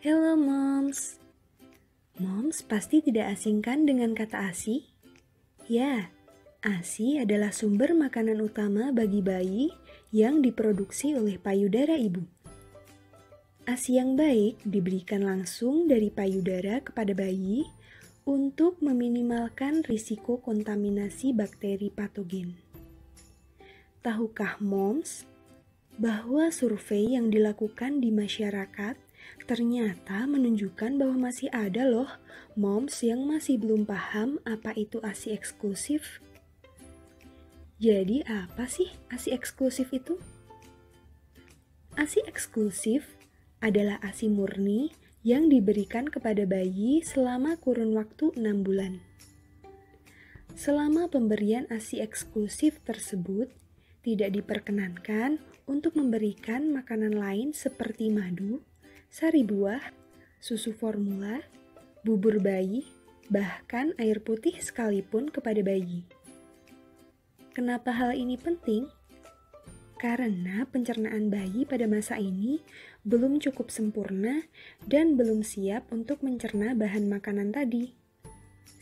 Hello Moms. Moms pasti tidak asing kan dengan kata ASI? Ya, ASI adalah sumber makanan utama bagi bayi yang diproduksi oleh payudara ibu. ASI yang baik diberikan langsung dari payudara kepada bayi untuk meminimalkan risiko kontaminasi bakteri patogen. Tahukah Moms bahwa survei yang dilakukan di masyarakat ternyata menunjukkan bahwa masih ada loh moms yang masih belum paham apa itu ASI eksklusif. Jadi apa sih ASI eksklusif itu? ASI eksklusif adalah ASI murni yang diberikan kepada bayi selama kurun waktu 6 bulan. Selama pemberian ASI eksklusif tersebut, tidak diperkenankan untuk memberikan makanan lain seperti madu, sari buah, susu formula, bubur bayi, bahkan air putih sekalipun kepada bayi. Kenapa hal ini penting? Karena pencernaan bayi pada masa ini belum cukup sempurna dan belum siap untuk mencerna bahan makanan tadi.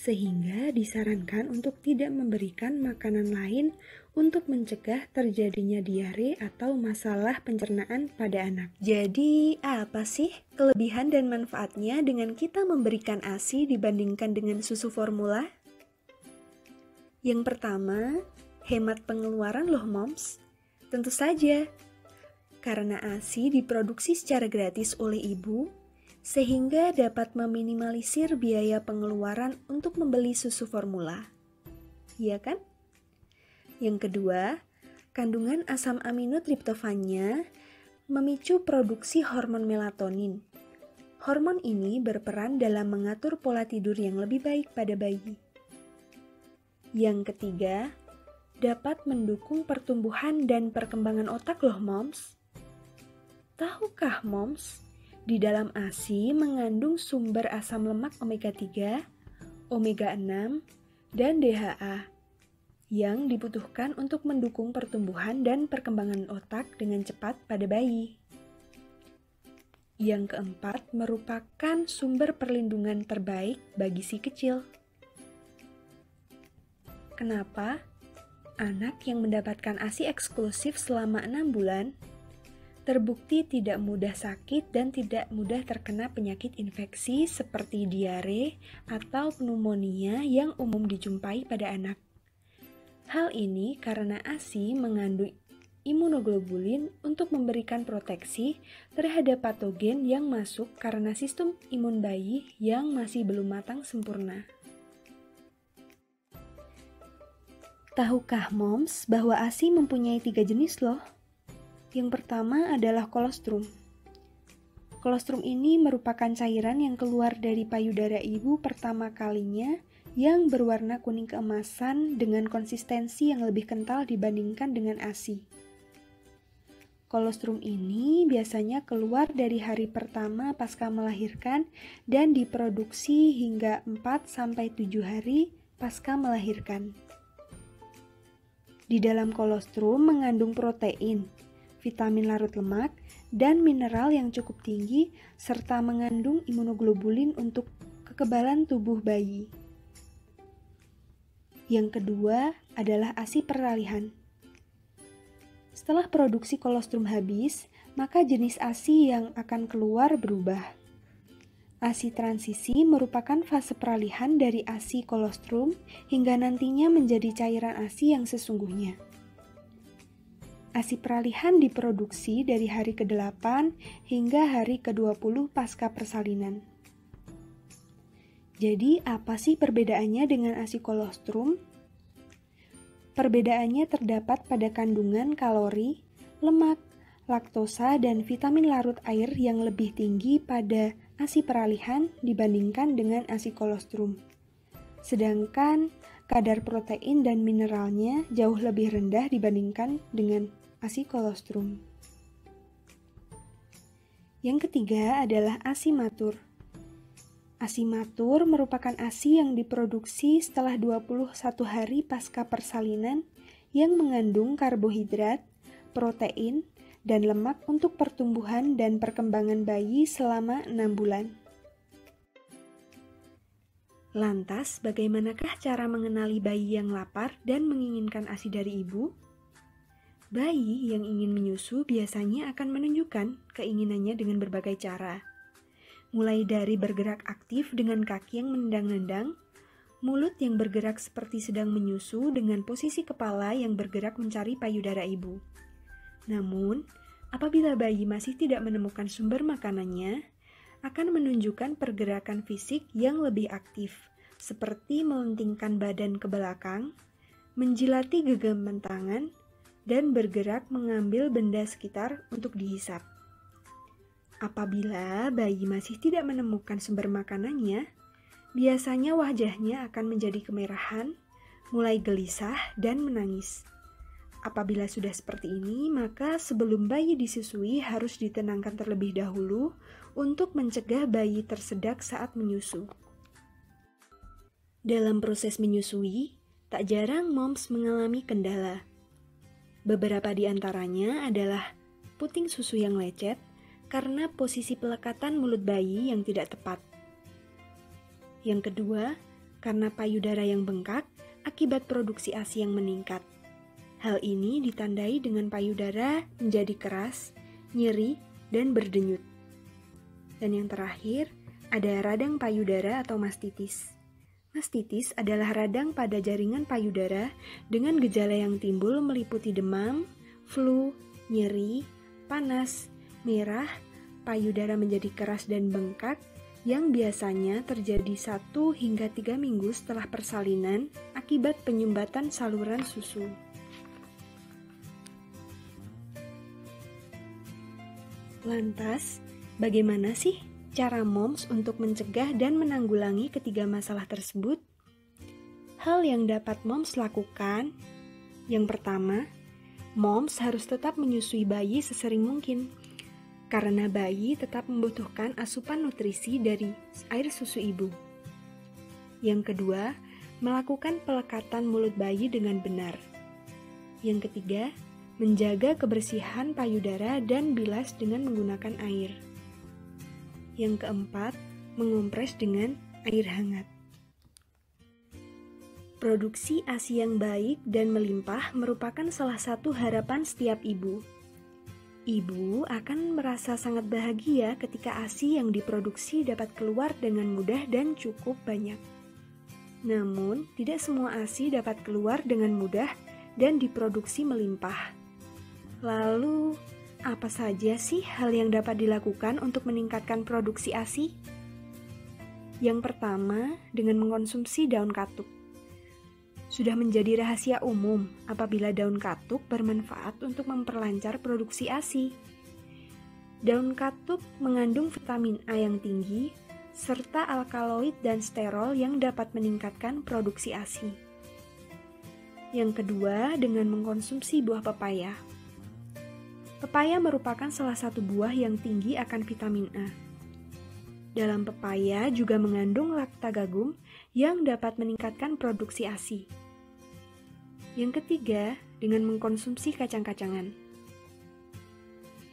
Sehingga disarankan untuk tidak memberikan makanan lain untuk mencegah terjadinya diare atau masalah pencernaan pada anak. Jadi, apa sih kelebihan dan manfaatnya dengan kita memberikan ASI dibandingkan dengan susu formula? Yang pertama, hemat pengeluaran loh moms. Tentu saja, karena ASI diproduksi secara gratis oleh ibu, sehingga dapat meminimalisir biaya pengeluaran untuk membeli susu formula. Iya kan? Yang kedua, kandungan asam amino triptofannya memicu produksi hormon melatonin. Hormon ini berperan dalam mengatur pola tidur yang lebih baik pada bayi. Yang ketiga, dapat mendukung pertumbuhan dan perkembangan otak loh moms. Tahukah moms? Di dalam ASI mengandung sumber asam lemak omega 3, omega 6, dan DHA yang dibutuhkan untuk mendukung pertumbuhan dan perkembangan otak dengan cepat pada bayi. Yang keempat, merupakan sumber perlindungan terbaik bagi si kecil. Kenapa? Anak yang mendapatkan ASI eksklusif selama 6 bulan terbukti tidak mudah sakit dan tidak mudah terkena penyakit infeksi seperti diare atau pneumonia yang umum dijumpai pada anak. Hal ini karena ASI mengandung imunoglobulin untuk memberikan proteksi terhadap patogen yang masuk karena sistem imun bayi yang masih belum matang sempurna. Tahukah moms bahwa ASI mempunyai 3 jenis loh? Yang pertama adalah kolostrum. Kolostrum ini merupakan cairan yang keluar dari payudara ibu pertama kalinya yang berwarna kuning keemasan dengan konsistensi yang lebih kental dibandingkan dengan ASI. Kolostrum ini biasanya keluar dari hari pertama pasca melahirkan dan diproduksi hingga 4-7 hari pasca melahirkan. Di dalam kolostrum mengandung protein, vitamin larut lemak, dan mineral yang cukup tinggi, serta mengandung imunoglobulin untuk kekebalan tubuh bayi. Yang kedua adalah ASI peralihan. Setelah produksi kolostrum habis, maka jenis ASI yang akan keluar berubah. ASI transisi merupakan fase peralihan dari ASI kolostrum hingga nantinya menjadi cairan ASI yang sesungguhnya. ASI peralihan diproduksi dari hari ke-8 hingga hari ke-20 pasca persalinan. Jadi, apa sih perbedaannya dengan ASI kolostrum? Perbedaannya terdapat pada kandungan kalori, lemak, laktosa, dan vitamin larut air yang lebih tinggi pada ASI peralihan dibandingkan dengan ASI kolostrum. Sedangkan kadar protein dan mineralnya jauh lebih rendah dibandingkan dengan ASI kolostrum. Yang ketiga adalah ASI matur. ASI matur merupakan ASI yang diproduksi setelah 21 hari pasca persalinan yang mengandung karbohidrat, protein, dan lemak untuk pertumbuhan dan perkembangan bayi selama 6 bulan. Lantas, bagaimanakah cara mengenali bayi yang lapar dan menginginkan ASI dari ibu? Bayi yang ingin menyusu biasanya akan menunjukkan keinginannya dengan berbagai cara. Mulai dari bergerak aktif dengan kaki yang menendang-nendang, mulut yang bergerak seperti sedang menyusu dengan posisi kepala yang bergerak mencari payudara ibu. Namun, apabila bayi masih tidak menemukan sumber makanannya, akan menunjukkan pergerakan fisik yang lebih aktif, seperti melentingkan badan ke belakang, menjilati genggaman tangan, dan bergerak mengambil benda sekitar untuk dihisap. Apabila bayi masih tidak menemukan sumber makanannya, biasanya wajahnya akan menjadi kemerahan, mulai gelisah, dan menangis. Apabila sudah seperti ini, maka sebelum bayi disusui harus ditenangkan terlebih dahulu untuk mencegah bayi tersedak saat menyusu. Dalam proses menyusui, tak jarang moms mengalami kendala. Beberapa di antaranya adalah puting susu yang lecet karena posisi pelekatan mulut bayi yang tidak tepat. Yang kedua, karena payudara yang bengkak akibat produksi ASI yang meningkat. Hal ini ditandai dengan payudara menjadi keras, nyeri, dan berdenyut. Dan yang terakhir, ada radang payudara atau mastitis. Mastitis adalah radang pada jaringan payudara dengan gejala yang timbul meliputi demam, flu, nyeri, panas, merah, payudara menjadi keras dan bengkak, yang biasanya terjadi 1 hingga 3 minggu setelah persalinan akibat penyumbatan saluran susu. Lantas, bagaimana sih cara moms untuk mencegah dan menanggulangi ketiga masalah tersebut? Hal yang dapat moms lakukan, yang pertama, moms harus tetap menyusui bayi sesering mungkin, karena bayi tetap membutuhkan asupan nutrisi dari air susu ibu. Yang kedua, melakukan pelekatan mulut bayi dengan benar. Yang ketiga, menjaga kebersihan payudara dan bilas dengan menggunakan air. Yang keempat, mengompres dengan air hangat. Produksi ASI yang baik dan melimpah merupakan salah satu harapan setiap ibu. Ibu akan merasa sangat bahagia ketika ASI yang diproduksi dapat keluar dengan mudah dan cukup banyak. Namun, tidak semua ASI dapat keluar dengan mudah dan diproduksi melimpah. Lalu, apa saja sih hal yang dapat dilakukan untuk meningkatkan produksi ASI? Yang pertama, dengan mengkonsumsi daun katuk. Sudah menjadi rahasia umum apabila daun katuk bermanfaat untuk memperlancar produksi ASI. Daun katuk mengandung vitamin A yang tinggi, serta alkaloid dan sterol yang dapat meningkatkan produksi ASI. Yang kedua, dengan mengkonsumsi buah pepaya. Pepaya merupakan salah satu buah yang tinggi akan vitamin A. Dalam pepaya juga mengandung lactagagum yang dapat meningkatkan produksi ASI. Yang ketiga, dengan mengkonsumsi kacang-kacangan.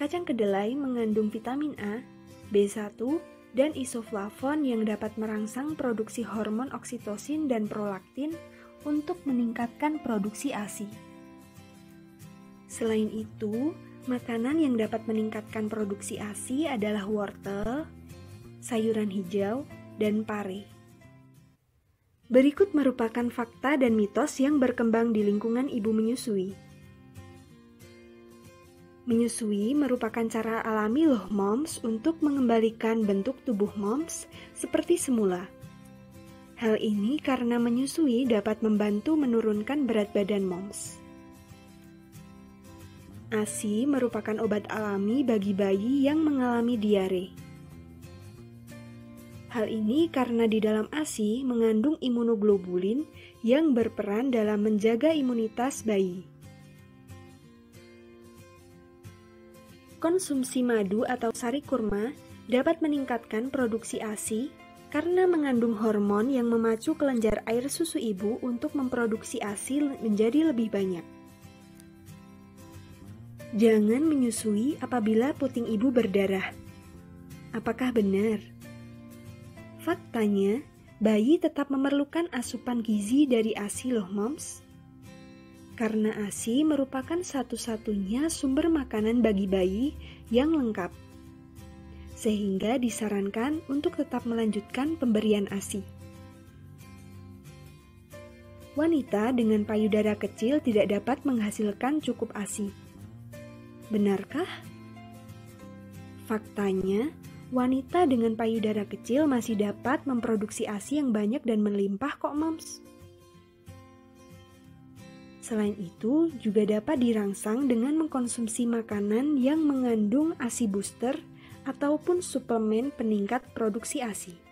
Kacang kedelai mengandung vitamin A, B1, dan isoflavon yang dapat merangsang produksi hormon oksitosin dan prolaktin untuk meningkatkan produksi ASI. Selain itu, makanan yang dapat meningkatkan produksi ASI adalah wortel, sayuran hijau, dan pare. Berikut merupakan fakta dan mitos yang berkembang di lingkungan ibu menyusui. Menyusui merupakan cara alami loh moms untuk mengembalikan bentuk tubuh moms seperti semula. Hal ini karena menyusui dapat membantu menurunkan berat badan moms. ASI merupakan obat alami bagi bayi yang mengalami diare. Hal ini karena di dalam ASI mengandung imunoglobulin yang berperan dalam menjaga imunitas bayi. Konsumsi madu atau sari kurma dapat meningkatkan produksi ASI karena mengandung hormon yang memacu kelenjar air susu ibu untuk memproduksi ASI menjadi lebih banyak. Jangan menyusui apabila puting ibu berdarah. Apakah benar? Faktanya, bayi tetap memerlukan asupan gizi dari ASI loh, Moms. Karena ASI merupakan satu-satunya sumber makanan bagi bayi yang lengkap. Sehingga disarankan untuk tetap melanjutkan pemberian ASI. Wanita dengan payudara kecil tidak dapat menghasilkan cukup ASI. Benarkah? Faktanya, wanita dengan payudara kecil masih dapat memproduksi ASI yang banyak dan melimpah kok, Moms. Selain itu, juga dapat dirangsang dengan mengkonsumsi makanan yang mengandung ASI booster ataupun suplemen peningkat produksi ASI.